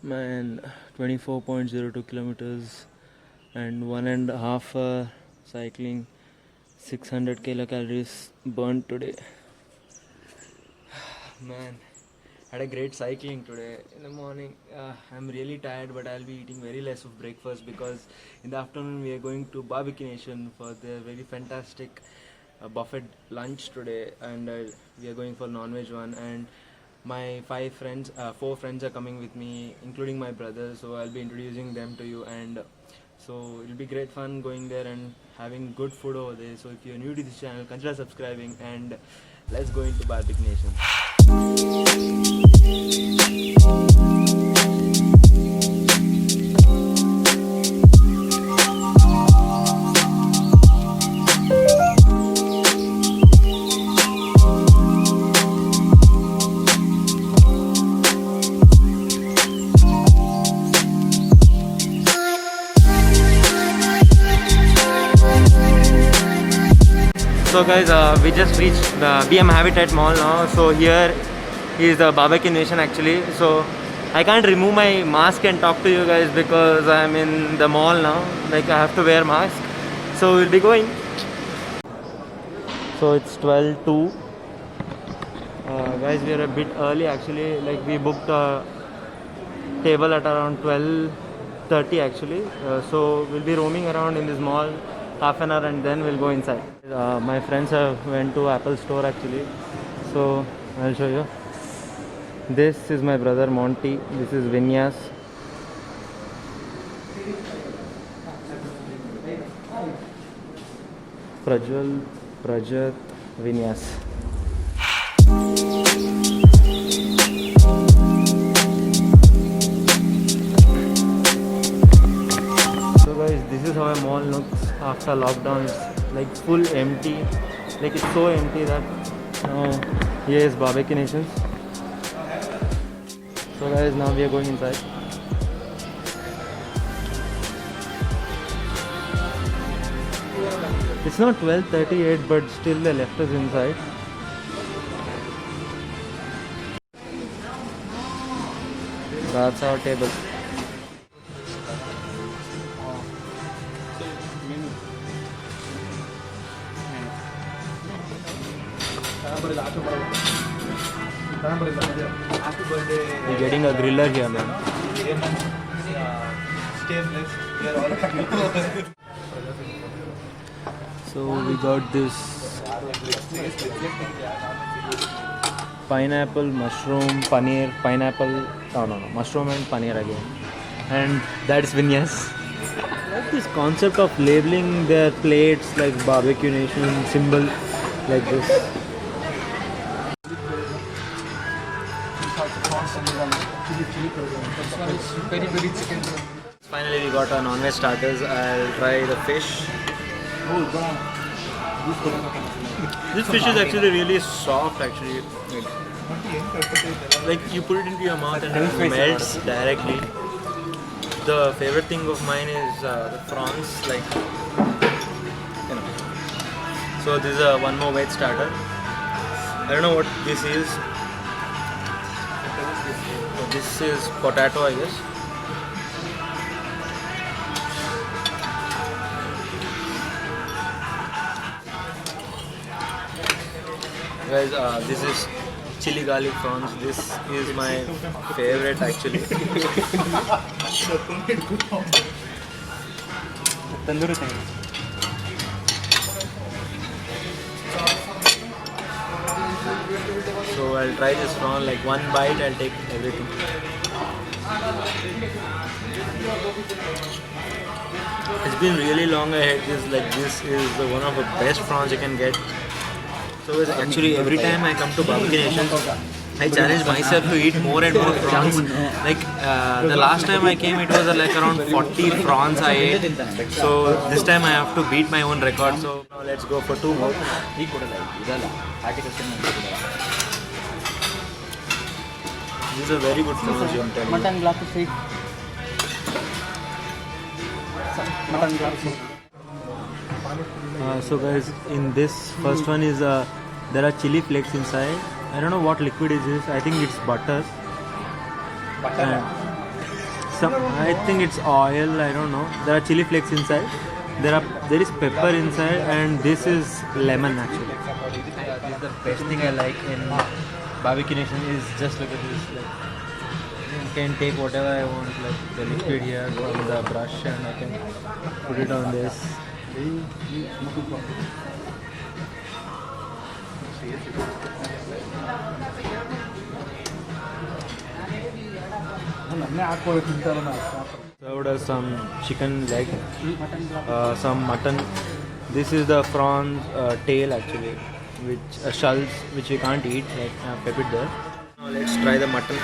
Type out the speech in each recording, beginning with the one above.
Man, 24.02 kilometers and 1.5 hour cycling, 600 kilocalories burned today. Man, had a great cycling today. In the morning, I'm really tired, but I'll be eating very less of breakfast because in the afternoon we are going to Barbecue Nation for their very fantastic buffet lunch today, and we are going for non-veg one. And my four friends are coming with me, including my brother. So I'll be introducing them to you, and so it'll be great fun going there and having good food over there. So if you're new to this channel, consider subscribing, and let's go into Barbecue Nation. So guys, we just reached the BM Habitat Mall now. So here is the Barbecue Nation actually. So I can't remove my mask and talk to you guys because I'm in the mall now. Like I have to wear mask. So we'll be going. So it's 12:02. Guys, we are a bit early actually. Like we booked a table at around 12:30 actually. So we'll be roaming around in this mall half an hour and then we'll go inside. My friends have went to Apple store actually, so I'll show you. This is my brother Monty. This is Vinyas. Prajwal, Prajat, Vinyas. So guys, this is how a mall looks after lockdown. It's like full empty. Like it's so empty that here is Barbecue Nations. So guys, now we are going inside. It's not 12:38, but still they left us inside. That's our table. You're getting a griller here, man. So we got this pineapple, mushroom, paneer, pineapple. No, mushroom and paneer again. And that's Vinyas. I like this concept of labeling their plates like Barbecue Nation symbol like this. Finally, we got our non-veg starters. I'll try the fish. This fish is actually really soft. Actually, like you put it into your mouth and it melts directly. The favorite thing of mine is the prawns. Like, you know. So this is one more veg starter. I don't know what this is. This is potato, I guess. Guys, this is chili garlic prawns. This is my favorite actually. So I'll try this prawn, like one bite I'll take everything. It's been really long I had this. This is one of the best prawns you can get. So actually every time I come to Barbecue Nation, I challenge myself to eat more and more prawns. Like the last time I came, it was like around 40 prawns I ate. So this time I have to beat my own record. So now let's go for 2 more. This is a very good prawns, I'm telling you. Mutton glass sweet. Mutton glass. So guys, in this first one is there are chili flakes inside. I don't know what liquid is this. I think it's butter. Butter. some, I think it's oil, I don't know. There are chili flakes inside. There is pepper inside, and this is lemon actually. Yeah, this is the best thing I like in barbecue nation is just look at this. Like, you can take whatever I want, like the liquid here from the brush, and I can put it on this. Served us some chicken leg, some mutton. This is the prawns tail actually, which shells which we can't eat. Like I have kept it there. Now let's try the mutton.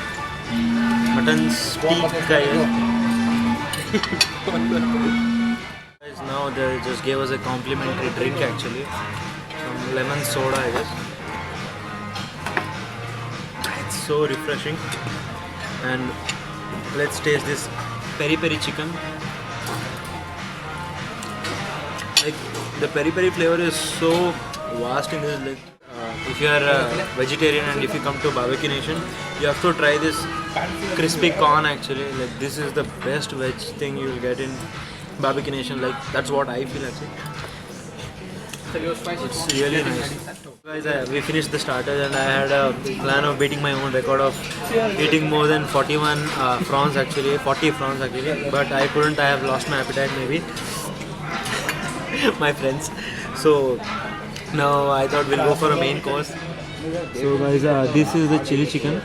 Mutton steak, guys. Guys, now they just gave us a complimentary drink actually, some lemon soda, I guess. It's so refreshing. And let's taste this peri peri chicken. Like the peri peri flavor is so vast in this. Like if you are a vegetarian and if you come to Barbecue Nation, you have to try this crispy corn actually. Like this is the best veg thing you will get in Barbecue Nation. Like that's what I feel actually. It's really nice. Guys, we finished the starters and I had a plan of beating my own record of eating more than 41 prawns actually, 40 prawns actually, but I couldn't. I have lost my appetite maybe. My friends. So now I thought we'll go for a main course. So guys, this is the chili chicken.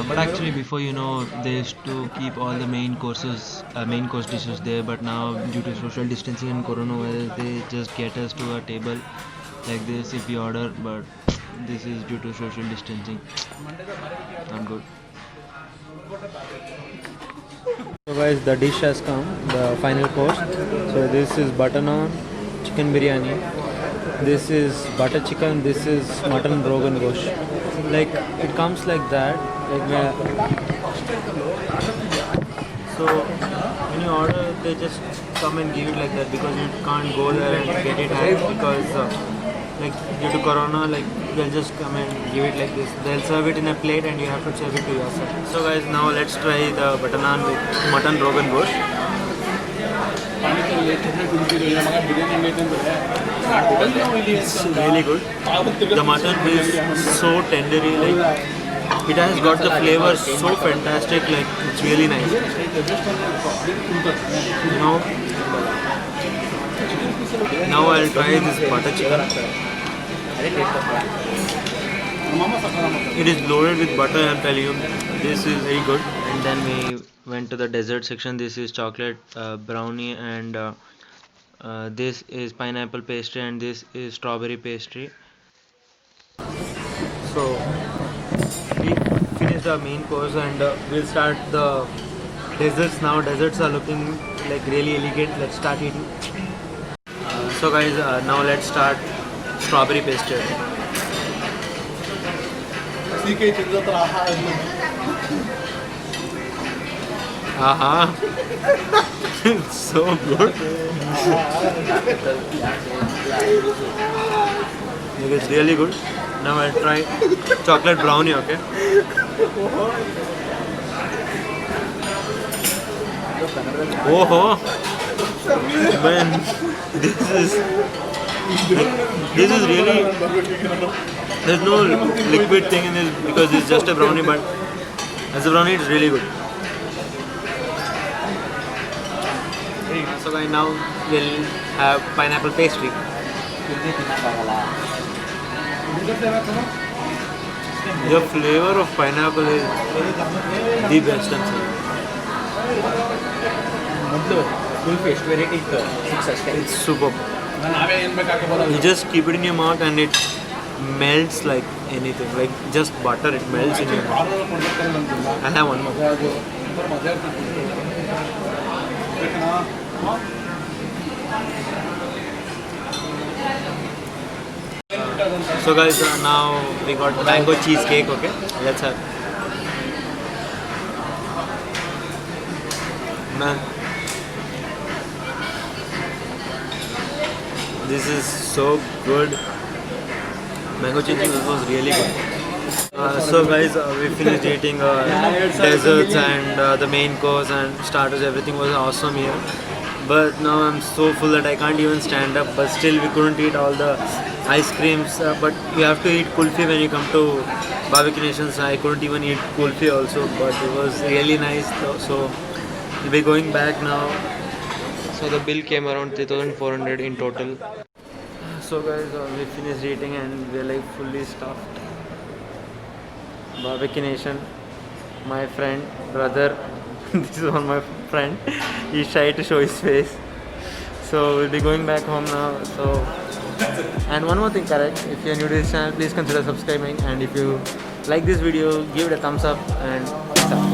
But actually before, they used to keep all the main course dishes there, but now due to social distancing and coronavirus they just get us to a table like this if we order, but this is due to social distancing. Not good. So guys, the dish has come, the final course. So this is butter naan, chicken biryani, this is butter chicken, this is mutton rogan gosh. Like it comes like that. So when you order, they just come and give it like that because you can't go there and get it because like due to corona, like they'll just come and give it like this. They'll serve it in a plate and you have to serve it to yourself. So guys, now let's try the butter naan with mutton rogan gosh. It's really good. The mutton is so tendery, like it has got the flavor so fantastic, like it's really nice. Now I'll try this butter chicken. It is loaded with butter, I'm telling you. This is very good. And then we went to the dessert section. This is chocolate brownie, and this is pineapple pastry, and this is strawberry pastry. So we finished the main course and we'll start the desserts now. Desserts are looking like really elegant. Let's start eating. So guys, now let's start strawberry pastry. It's so good. It's really good. Now I'll try chocolate brownie, okay? Oh, man, this is really, there's no liquid thing in this because it's just a brownie, but as a brownie it's really good. So guys, now we'll have pineapple pastry. The flavor of pineapple is the best, I'm saying. It's superb. You just keep it in your mouth and it melts like anything, like just butter, it melts in your mouth. I'll have one more. So guys, now we got mango cheesecake, okay? Let's have. Man, this is so good. Mango cheesecake was really good. So guys, we finished eating desserts and the main course and starters. Everything was awesome here. But now I'm so full that I can't even stand up. But still, we couldn't eat all the ice creams. But you have to eat kulfi when you come to Barbecue Nations. I couldn't even eat kulfi also, but it was really nice. So we'll be going back now. So the bill came around 3,400 in total. So guys, we finished eating and we're like fully stuffed. Barbecue Nation, my friend, brother. This is one my friend. He's shy to show his face. So we'll be going back home now. So, and one more thing, correct? If you're new to this channel, please consider subscribing. And if you like this video, give it a thumbs up and